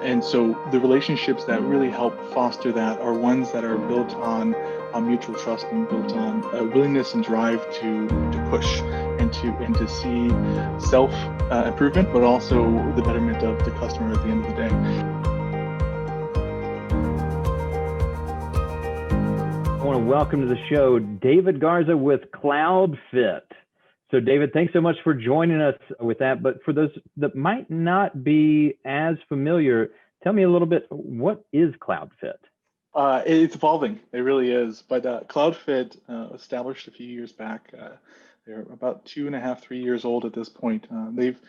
And so the relationships that really help foster that are ones that are built on mutual trust and built on a willingness and drive to push and to see self improvement, but also the betterment of the customer at the end of the day. I want to welcome to the show David Garza with CloudFit. So David, thanks so much for joining us with that. But for those that might not be as familiar, tell me a little bit, what is CloudFit? It's evolving, it really is. But CloudFit established a few years back. They're about 2.5, 3 years old at this point. They've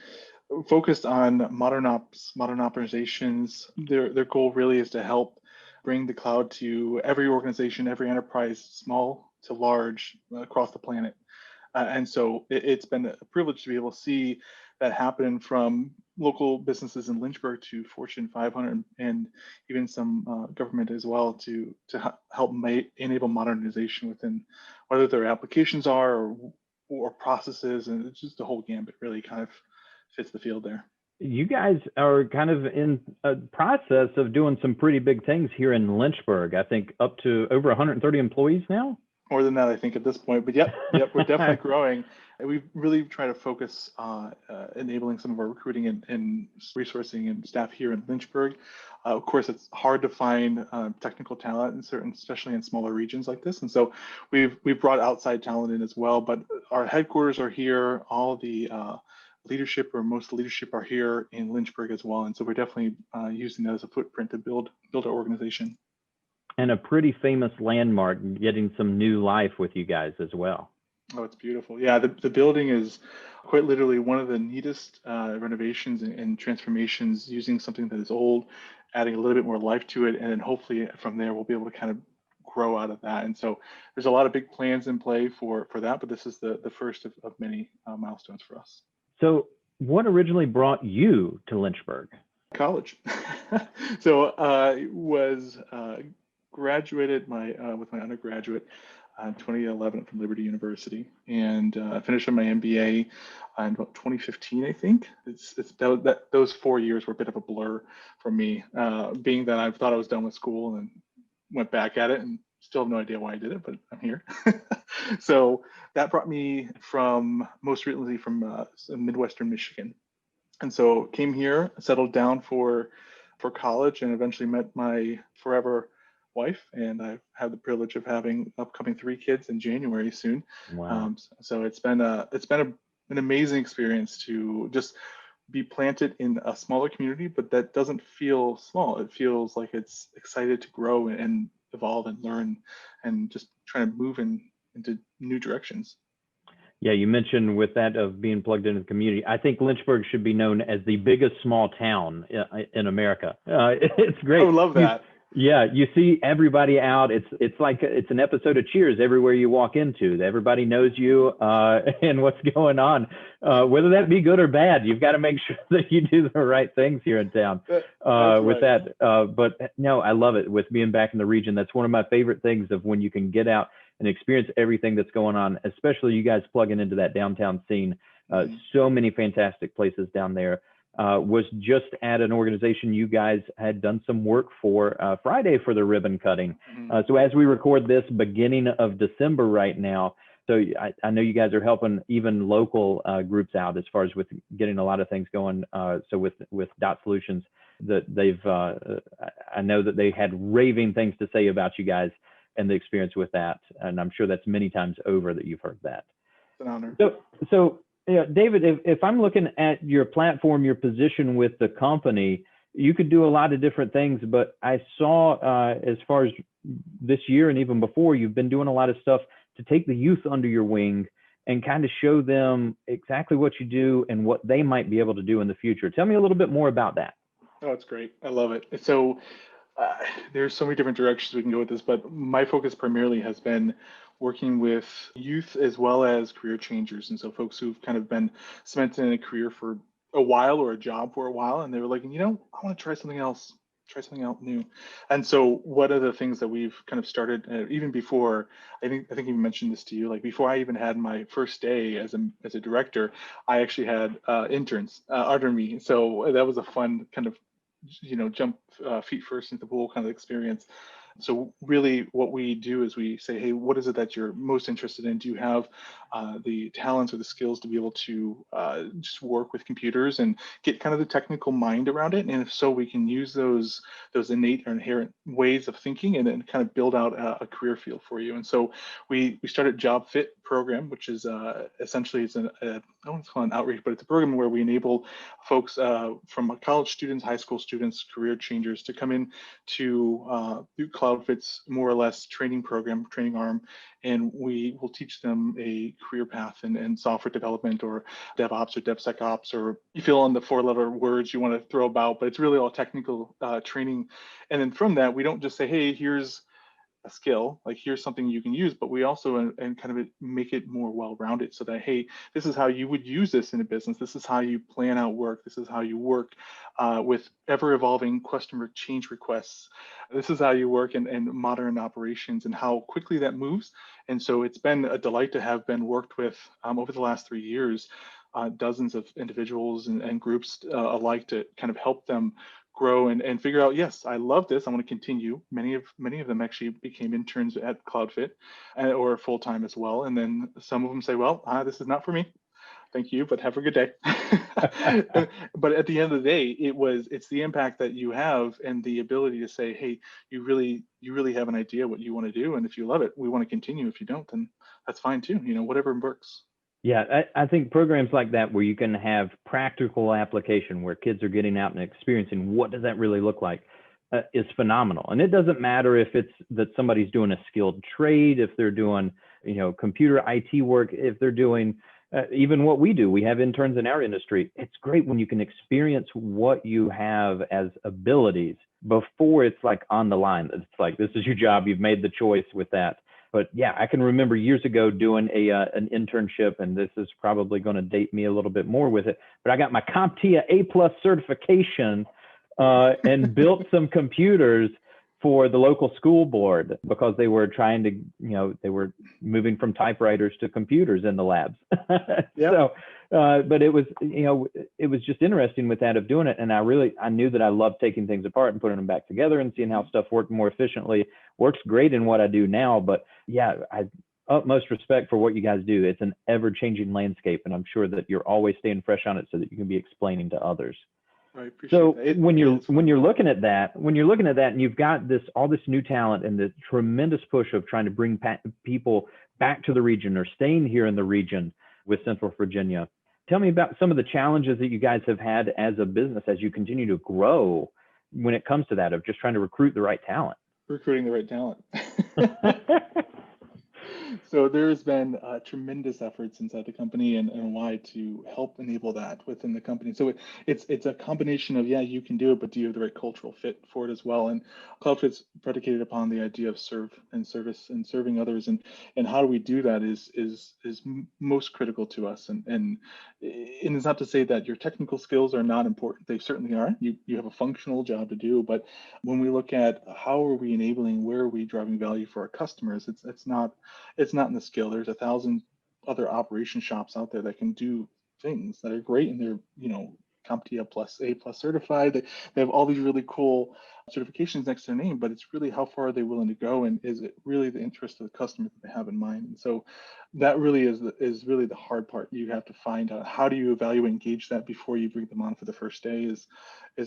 focused on modern operations. Their goal really is to help bring the cloud to every organization, every enterprise, small to large, across the planet. And so it's been a privilege to be able to see that happen from local businesses in Lynchburg to Fortune 500 and even some government as well to help enable modernization within whether their applications are or processes, and it's just the whole gambit really kind of fits the field there. You guys are kind of in a process of doing some pretty big things here in Lynchburg. I think up to over 130 employees now. More than that, I think, at this point. But yep, we're definitely growing. And we really try to focus on enabling some of our recruiting and resourcing and staff here in Lynchburg. Of course, it's hard to find technical talent in certain, especially in smaller regions like this. And so we've brought outside talent in as well. But our headquarters are here. All the leadership, or most leadership, are here in Lynchburg as well. And so we're definitely using that as a footprint to build our organization. And a pretty famous landmark, getting some new life with you guys as well. Oh, it's beautiful. Yeah, the building is quite literally one of the neatest renovations and transformations, using something that is old, adding a little bit more life to it, and then hopefully from there we'll be able to kind of grow out of that. And so there's a lot of big plans in play for that, but this is the first of many milestones for us. So what originally brought you to Lynchburg? College. So I was graduated with my undergraduate in 2011 from Liberty University, and I finished my MBA in about 2015, I think. Those 4 years were a bit of a blur for me, being that I thought I was done with school and went back at it and still have no idea why I did it, but I'm here. So that brought me most recently from Midwestern Michigan. And so came here, settled down for college, and eventually met my forever wife, and I've had the privilege of having upcoming 3 kids in January soon. Wow. So it's been an amazing experience to just be planted in a smaller community, but that doesn't feel small. It feels like it's excited to grow and evolve and learn and just trying to move into new directions. Yeah, you mentioned with that of being plugged into the community. I think Lynchburg should be known as the biggest small town in America. It's great. I would love that. Yeah, you see everybody out. It's like it's an episode of Cheers everywhere you walk into. Everybody knows you and what's going on, whether that be good or bad. You've got to make sure that you do the right things here in town with that. But no, I love it with being back in the region. That's one of my favorite things of when you can get out and experience everything that's going on, especially you guys plugging into that downtown scene. So many fantastic places down there. Was just at an organization you guys had done some work for Friday for the ribbon cutting. So as we record this, beginning of December right now, so I know you guys are helping even local groups out as far as with getting a lot of things going. So with Dot Solutions, that I know that they had raving things to say about you guys and the experience with that. And I'm sure that's many times over that you've heard that. It's an honor. So yeah, David, if I'm looking at your platform, your position with the company, you could do a lot of different things, but I saw as far as this year and even before, you've been doing a lot of stuff to take the youth under your wing and kind of show them exactly what you do and what they might be able to do in the future. Tell me a little bit more about that. Oh, it's great. I love it. So there's so many different directions we can go with this, but my focus primarily has been working with youth as well as career changers. And so folks who've kind of been cemented in a career for a while or a job for a while, and they were like, I want to try something else new. And so one of the things that we've kind of started even before, I think even mentioned this to you, like before I even had my first day as a director, I actually had interns under me. So that was a fun kind of jump feet first into the pool kind of experience. So really what we do is we say, hey, what is it that you're most interested in? Do you have the talents or the skills to be able to just work with computers and get kind of the technical mind around it? And if so, we can use those innate or inherent ways of thinking and then kind of build out a career field for you. And so we started JobFit program, which is essentially I don't want to call it an outreach, but it's a program where we enable folks from college students, high school students, career changers to come in to CloudFit's more or less training arm, and we will teach them a career path in software development or DevOps or DevSecOps, or you fill in the 4-letter words you want to throw about, but it's really all technical training. And then from that, we don't just say, hey, here's a skill, like here's something you can use, but we also and kind of make it more well-rounded so that, hey, this is how you would use this in a business. This is how you plan out work. This is how you work with ever-evolving customer change requests. This is how you work in modern operations and how quickly that moves. And so it's been a delight to have been worked with over the last 3 years, dozens of individuals and groups alike to kind of help them grow and figure out, yes, I love this, I want to continue. Many of them actually became interns at CloudFit or full-time as well. And then some of them say, well, this is not for me. Thank you, but have a good day. But at the end of the day, it's the impact that you have and the ability to say, hey, you really have an idea what you want to do. And if you love it, we want to continue. If you don't, then that's fine too, whatever works. Yeah, I think programs like that where you can have practical application where kids are getting out and experiencing what does that really look like is phenomenal. And it doesn't matter if it's that somebody's doing a skilled trade, if they're doing, computer IT work, if they're doing even what we do. We have interns in our industry. It's great when you can experience what you have as abilities before it's like on the line. It's like, this is your job. You've made the choice with that. But yeah, I can remember years ago doing an internship, and this is probably going to date me a little bit more with it, but I got my CompTIA A+ certification and built some computers for the local school board because they were trying to, they were moving from typewriters to computers in the labs. Yep. So, but it was, it was just interesting with that of doing it. And I knew that I loved taking things apart and putting them back together and seeing how stuff worked more efficiently. Works great in what I do now, but yeah, I utmost respect for what you guys do. It's an ever-changing landscape, and I'm sure that you're always staying fresh on it so that you can be explaining to others. I appreciate so that. when you're looking at that, and you've got all this new talent and the tremendous push of trying to bring people back to the region or staying here in the region with Central Virginia, tell me about some of the challenges that you guys have had as a business as you continue to grow when it comes to that of just trying to recruit the right talent. Recruiting the right talent. So there's been tremendous efforts inside the company and why to help enable that within the company. So it's a combination of, yeah, you can do it, but do you have the right cultural fit for it as well? And CloudFit's predicated upon the idea of serve and service and serving others. And how do we do that is most critical to us. And it's not to say that your technical skills are not important. They certainly are. You have a functional job to do. But when we look at how are we enabling, where are we driving value for our customers, it's not in the skill. There's 1,000 other operation shops out there that can do things that are great, and they're CompTIA A+ certified. They have all these really cool certifications next to their name, but it's really how far are they willing to go, and is it really the interest of the customer that they have in mind? And so that really is really the hard part. You have to find out how do you evaluate and engage that before you bring them on for the first day is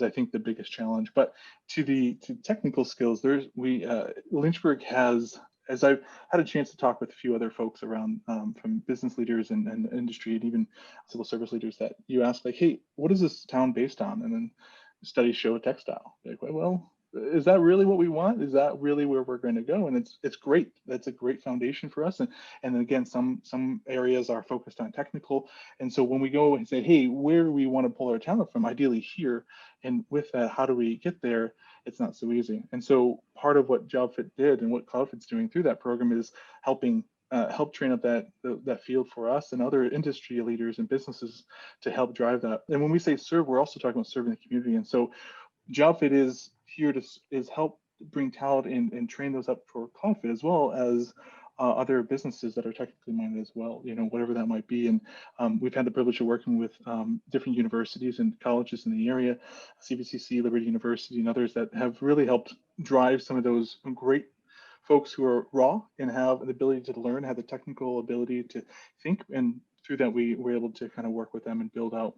I think the biggest challenge. But to technical skills, Lynchburg has, as I've had a chance to talk with a few other folks around from business leaders and industry and even civil service leaders, that you ask, like, hey, what is this town based on? And then studies show textile. Like, well, is that really what we want? Is that really where we're going to go? And it's great. That's a great foundation for us. And then again, some areas are focused on technical. And so when we go and say, hey, where do we want to pull our talent from? Ideally here. And with that, how do we get there? It's not so easy. And so part of what JobFit did and what CloudFit's doing through that program is helping help train up that field for us and other industry leaders and businesses to help drive that. And when we say serve, we're also talking about serving the community. And so JobFit is here to help bring talent and train those up for CloudFit, as well as other businesses that are technically minded as well, whatever that might be. And we've had the privilege of working with different universities and colleges in the area, CVCC, Liberty University, and others that have really helped drive some of those great folks who are raw and have the ability to learn, have the technical ability to think. And through that, we were able to kind of work with them and build out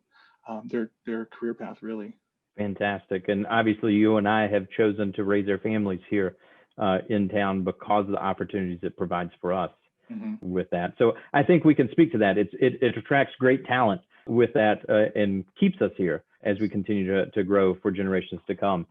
their career path, really. Fantastic. And obviously you and I have chosen to raise our families here in town because of the opportunities it provides for us with that. So I think we can speak to that. It attracts great talent with that and keeps us here as we continue to grow for generations to come.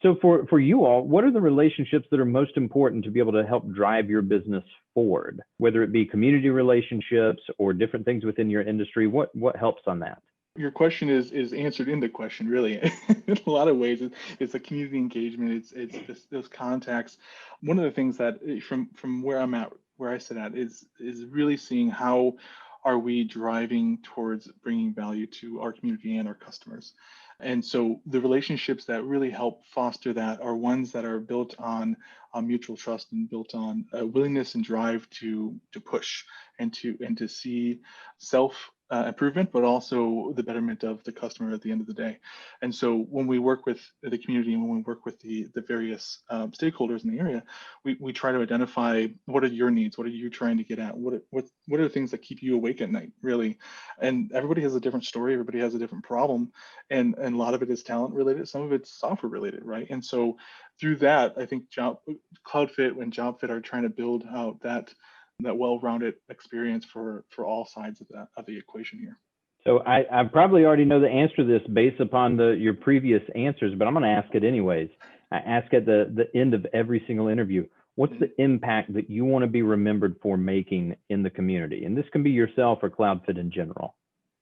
So for you all, what are the relationships that are most important to be able to help drive your business forward, whether it be community relationships or different things within your industry? What helps on that? Your question is answered in the question, really. In a lot of ways, it's a community engagement. It's those contacts. One of the things that from where I'm at, where I sit at, is really seeing how are we driving towards bringing value to our community and our customers. And so the relationships that really help foster that are ones that are built on mutual trust and built on a willingness and drive to push and to see self improvement, but also the betterment of the customer at the end of the day. And so when we work with the community and when we work with the various stakeholders in the area, we try to identify what are your needs, what are you trying to get at, what are the things that keep you awake at night, really. And everybody has a different story, everybody has a different problem, and a lot of it is talent related, some of it's software related, right? And so through that, I think CloudFit and JobFit are trying to build out that well-rounded experience for all sides of the equation here. So I probably already know the answer to this based upon your previous answers, but I'm going to ask it anyways. I ask at the end of every single interview, what's the impact that you want to be remembered for making in the community? And this can be yourself or CloudFit in general.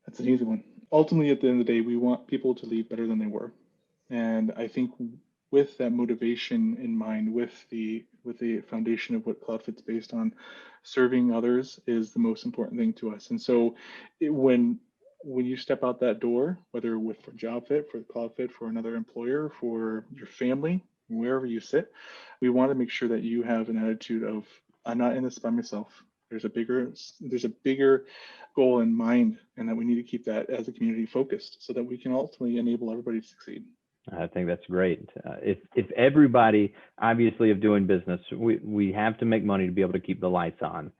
That's an easy one. Ultimately, at the end of the day, we want people to leave better than they were. And I think with that motivation in mind, with the foundation of what CloudFit's based on, serving others is the most important thing to us. And so when you step out that door, whether for JobFit, for CloudFit, for another employer, for your family, wherever you sit, we want to make sure that you have an attitude of, I'm not in this by myself. There's a bigger goal in mind, and that we need to keep that as a community focused so that we can ultimately enable everybody to succeed. I think that's great. If everybody, obviously, of doing business, we have to make money to be able to keep the lights on.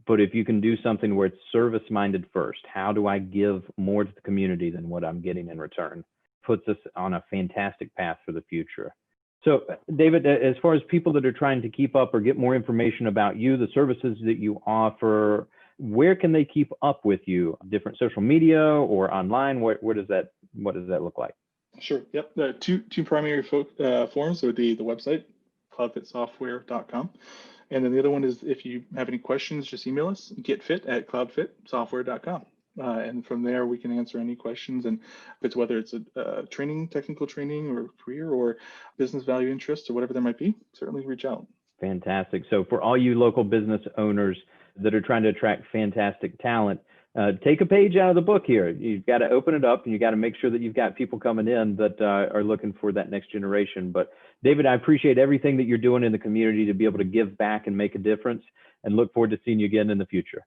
But if you can do something where it's service-minded first, how do I give more to the community than what I'm getting in return? Puts us on a fantastic path for the future. So, David, as far as people that are trying to keep up or get more information about you, the services that you offer, where can they keep up with you? Different social media or online? What does that look like? Sure. Yep. The two primary forums would be the website, cloudfitsoftware.com. And then the other one is, if you have any questions, just email us, getfit@cloudfitsoftware.com. And from there, we can answer any questions. And whether it's a technical training or career or business value interest or whatever there might be, certainly reach out. Fantastic. So for all you local business owners that are trying to attract fantastic talent, take a page out of the book here. You've got to open it up and you got to make sure that you've got people coming in that are looking for that next generation. But David, I appreciate everything that you're doing in the community to be able to give back and make a difference, and look forward to seeing you again in the future.